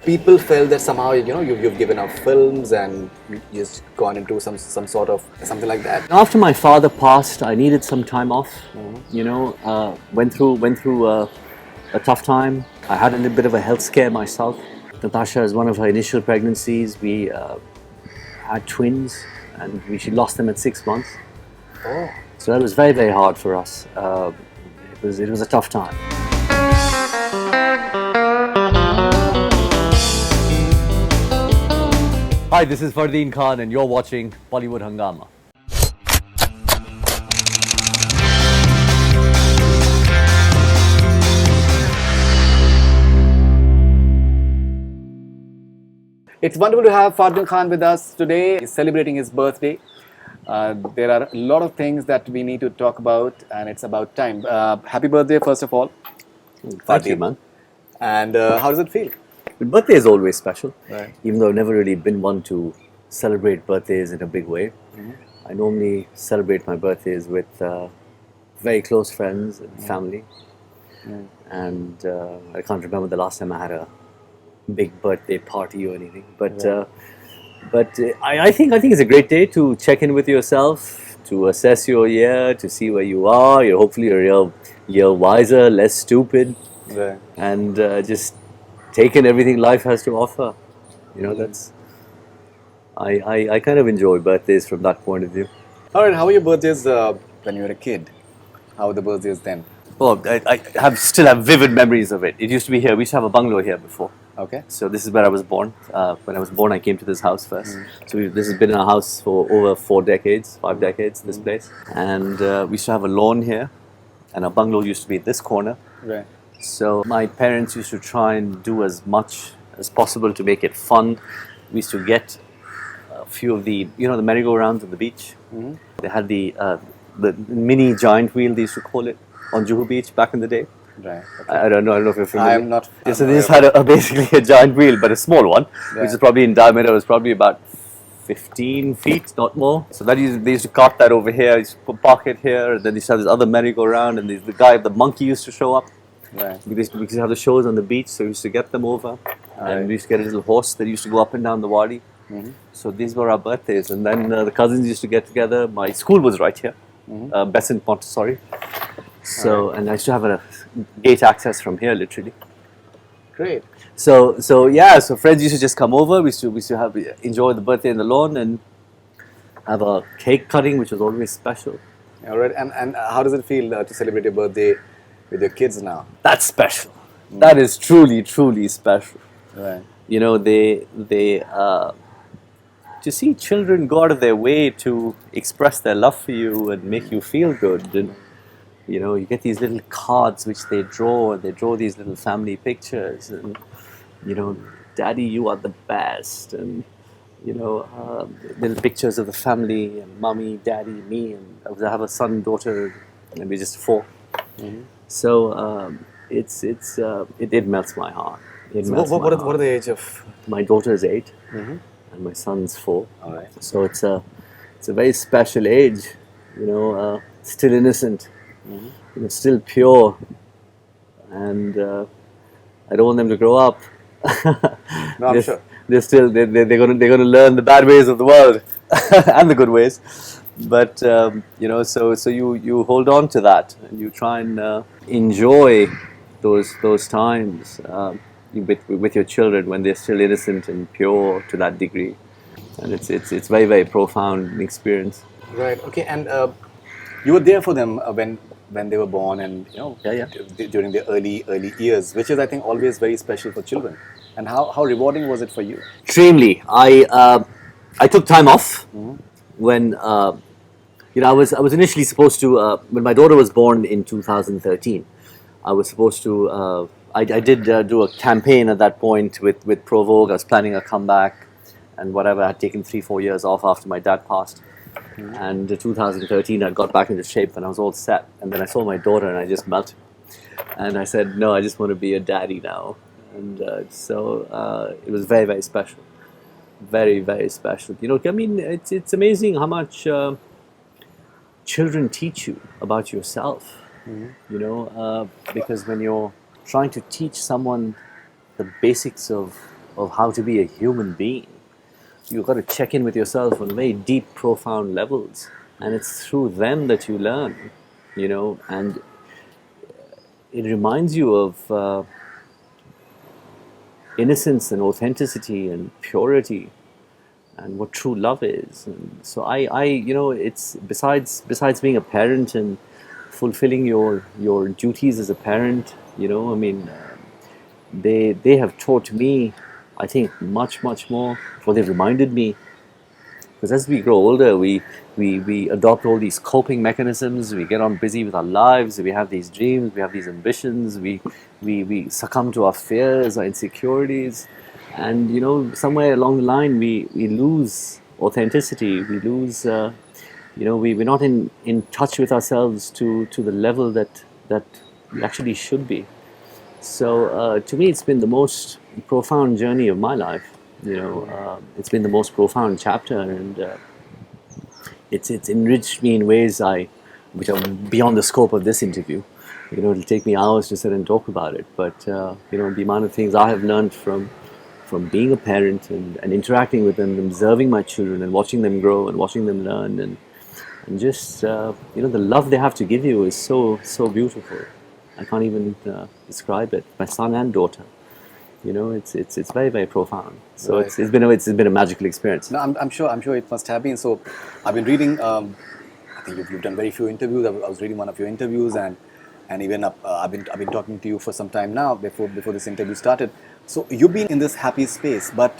People felt that somehow you've given up films and just gone into some sort of something like that. After my father passed, I needed some time off. Went through a tough time. I had a little bit of a health scare myself. Natasha is one of her initial pregnancies. We had twins, and she lost them at 6 months. Oh, So that was very, very hard for us. It was a tough time. Hi, this is Fardeen Khan, and you're watching Bollywood Hungama. it's wonderful to have Fardeen Khan with us today. He's celebrating his birthday. There are a lot of things that we need to talk about, and it's about time. Happy birthday, first of all. Thank you, man. And how does it feel? But birthday is always special, Right. even though I've never really been one to celebrate birthdays in a big way. I normally celebrate my birthdays with very close friends and family. And I can't remember the last time I had a big birthday party or anything. But I think it's a great day to check in with yourself, to assess your year, to see where you are. You're hopefully a year wiser, less stupid, Right. and just take in everything life has to offer. That's I kind of enjoy birthdays from that point of view. All right. How were your birthdays when you were a kid? How were the birthdays then? Well, I still have vivid memories of it. It used to be here. We used to have a bungalow here before. Okay. So this is where I was born. When I was born, I came to this house first. So this has been in our house for over 4 decades, 5 decades, this place. And we used to have a lawn here, and our bungalow used to be at this corner. Right. So my parents used to try and do as much as possible to make it fun. We used to get a few of the merry-go-rounds on the beach. They had the mini giant wheel, they used to call it, on Juhu Beach back in the day. Right. I don't know if you're familiar. I am not. Yeah, so they just had basically a giant wheel, but a small one, Yeah. which is probably in diameter, was probably about 15 feet, not more. So they used to cart that over here, used to park it here, and then they used to have this other merry-go-round, and the monkey used to show up. Right. We used to have the shows on the beach, so we used to get them over, and we used to get a little horse that used to go up and down the wadi. So these were our birthdays, and then the cousins used to get together. My school was right here, Besant Montessori. So, and I used to have a gate access from here, literally. Great. So friends used to just come over. We used to enjoy the birthday in the lawn and have a cake cutting, which was always special. All right. And how does it feel to celebrate your birthday with your kids now? That's special. That is truly, truly special. Right. They to see children go out of their way to express their love for you and make you feel good. And you get these little cards which they draw, and they draw these little family pictures, and Daddy, you are the best, and little pictures of the family, and Mommy, Daddy, me, and I have a son, daughter, and we're just 4. So it melts my heart. What are the age of? My daughter is 8, and my son's 4. All right. So it's a very special age, still innocent, still pure, and I don't want them to grow up. No, I'm sure. They're gonna learn the bad ways of the world and the good ways. But so you hold on to that, and you try and enjoy those times with your children when they're still innocent and pure to that degree, and it's very, very profound experience. Right. Okay. And you were there for them when they were born, and Yeah. during the early years, which is, I think, always very special for children. And how rewarding was it for you? Extremely. I took time off when I was initially supposed to when my daughter was born in 2013. I was supposed to. I did do a campaign at that point with Pro Vogue. I was planning a comeback and whatever. I had taken 3-4 years off after my dad passed. And in 2013, I got back into shape and I was all set. And then I saw my daughter and I just melted. And I said, no, I just want to be a daddy now. And so it was very, very special. Very, very special. I mean, it's amazing how much children teach you about yourself. Because when you're trying to teach someone the basics of of how to be a human being. You've got to check in with yourself on very deep, profound levels, and it's through them that you learn, and it reminds you of innocence and authenticity and purity and what true love is. And so it's besides being a parent and fulfilling your duties as a parent, they have taught me, I think, much more. What they've reminded me, because as we grow older, we adopt all these coping mechanisms. We get on busy with our lives. We have these dreams. We have these ambitions. We succumb to our fears, our insecurities, and somewhere along the line we lose authenticity. We lose. We're not in touch with ourselves to the level that we actually should be. So to me, it's been the most profound journey of my life. It's been the most profound chapter, and it's enriched me in ways which are beyond the scope of this interview. It'll take me hours to sit and talk about it, but the amount of things I have learned from being a parent and interacting with them, observing my children and watching them grow and watching them learn, and just the love they have to give you is so beautiful. I can't even describe it. My son and daughter. It's very, very profound. So Right. it's been a magical experience. No, I'm sure it must have been. So I've been reading. I think you've done very few interviews. I was reading one of your interviews, and even I've been talking to you for some time now before this interview started. So you've been in this happy space, but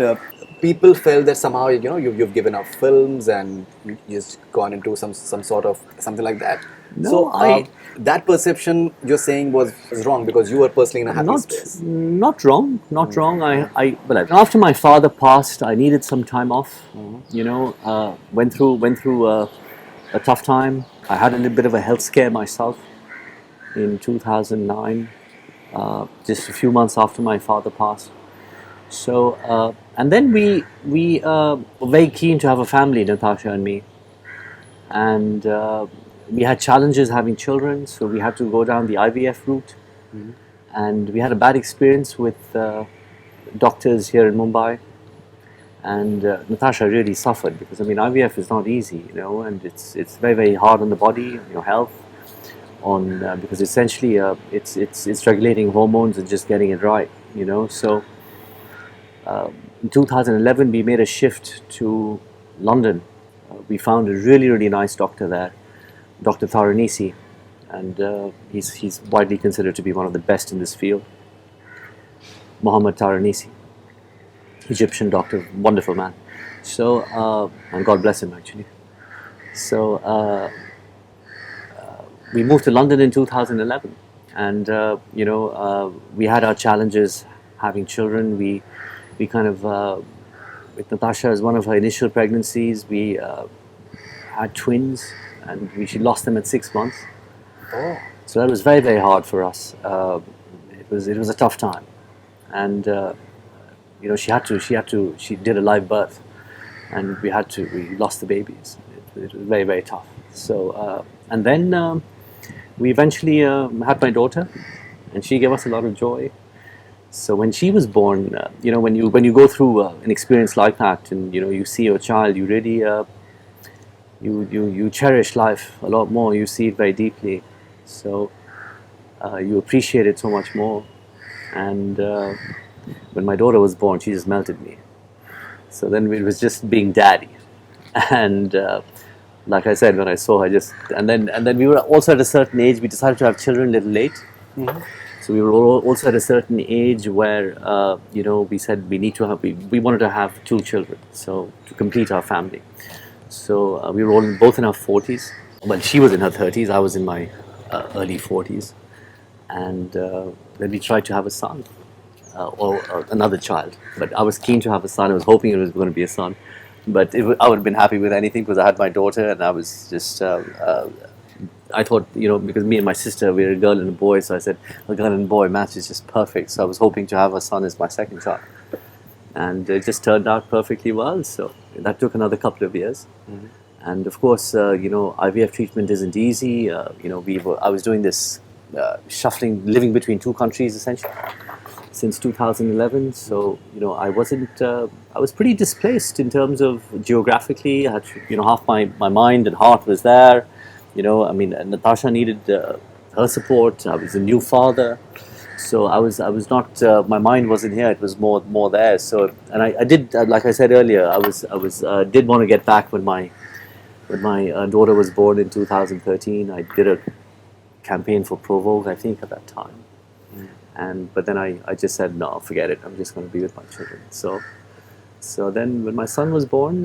people felt that somehow you've given up films and you just gone into some sort of something like that. No, So that perception you're saying was wrong because you were personally in a happy space. Not wrong, not wrong. After my father passed, I needed some time off. Went through a tough time. I had a little bit of a health scare myself in 2009, just a few months after my father passed. So and then we were very keen to have a family, Natasha and me, and we had challenges having children, so we had to go down the IVF route. And we had a bad experience with doctors here in Mumbai, and Natasha really suffered because IVF is not easy, and it's very, very hard on the body, on your health, because essentially it's regulating hormones and just getting it right, So in 2011 we made a shift to London. We found a really nice doctor there, Dr. Tharanisi, and he's widely considered to be one of the best in this field. Mohammed Tharanisi, Egyptian doctor, wonderful man. So and God bless him actually. So we moved to London in 2011, and we had our challenges having children. We kind of with Natasha, as one of her initial pregnancies, we had twins, and she lost them at 6 months. Oh. So that was very, very hard for us. It was a tough time, and she did a live birth, and we lost the babies. It was very, very tough. So and then we eventually had my daughter, and she gave us a lot of joy. So when she was born, when you go through an experience like that, and you see your child, you really you cherish life a lot more. You see it very deeply, so you appreciate it so much more. And when my daughter was born, she just melted me. So then it was just being daddy, and like I said, when I saw her, and then we were also at a certain age. We decided to have children a little late. So we were also at a certain age where we said we wanted to have 2 children, so to complete our family. So we were both in our 40s. Well, she was in her 30s, I was in my early 40s, and then we tried to have a son or another child. But I was keen to have a son. I was hoping it was going to be a son, but I would have been happy with anything because I had my daughter, and I was just. I thought, because me and my sister, we were a girl and a boy, so I said, a girl and boy match is just perfect. So I was hoping to have a son as my second child. And it just turned out perfectly well. So that took another couple of years. And of course, IVF treatment isn't easy. I was doing this shuffling, living between 2 countries essentially. since 2011. So I wasn't. I was pretty displaced in terms of geographically. I had half my mind and heart was there. I mean, Natasha needed her support. I was a new father, so I was not. My mind wasn't here. It was more there. So, and I did, like I said earlier, I was did want to get back when my daughter was born in 2013. I did a campaign for Provoke, I think, at that time. But then I just said, no, forget it. I'm just going to be with my children. So then when my son was born,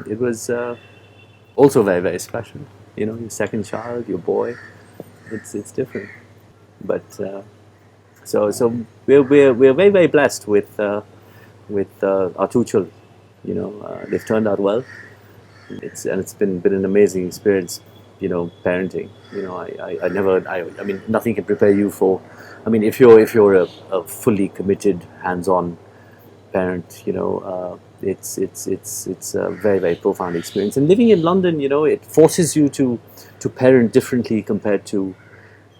it was also very, very special. Your second child, your boy, it's different. But so we're very, very blessed with our two children. They've turned out well. It's been an amazing experience, parenting. I mean, nothing can prepare you for. I mean, if you're a fully committed, hands-on parent, it's a very, very profound experience. And living in London, it forces you to parent differently compared to,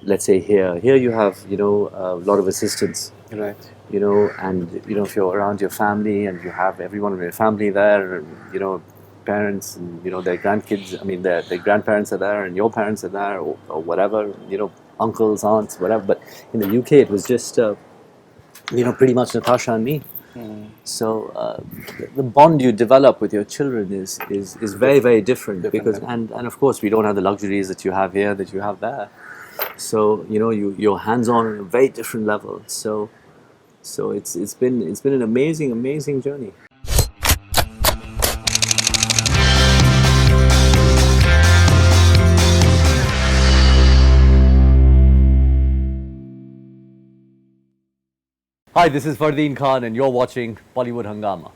let's say, here. Here you have a lot of assistance. Right. And if you're around your family and you have everyone in your family there, and parents and their grandkids, I mean their grandparents are there and your parents are there, or whatever, uncles, aunts, whatever. But in the UK it was just pretty much Natasha and me. So the bond you develop with your children is very, very different, because and of course we don't have the luxuries that you have here, that you have there. So you're hands-on on a very different level. So it's been an amazing journey. Hi, this is Fardeen Khan and you're watching Bollywood Hungama.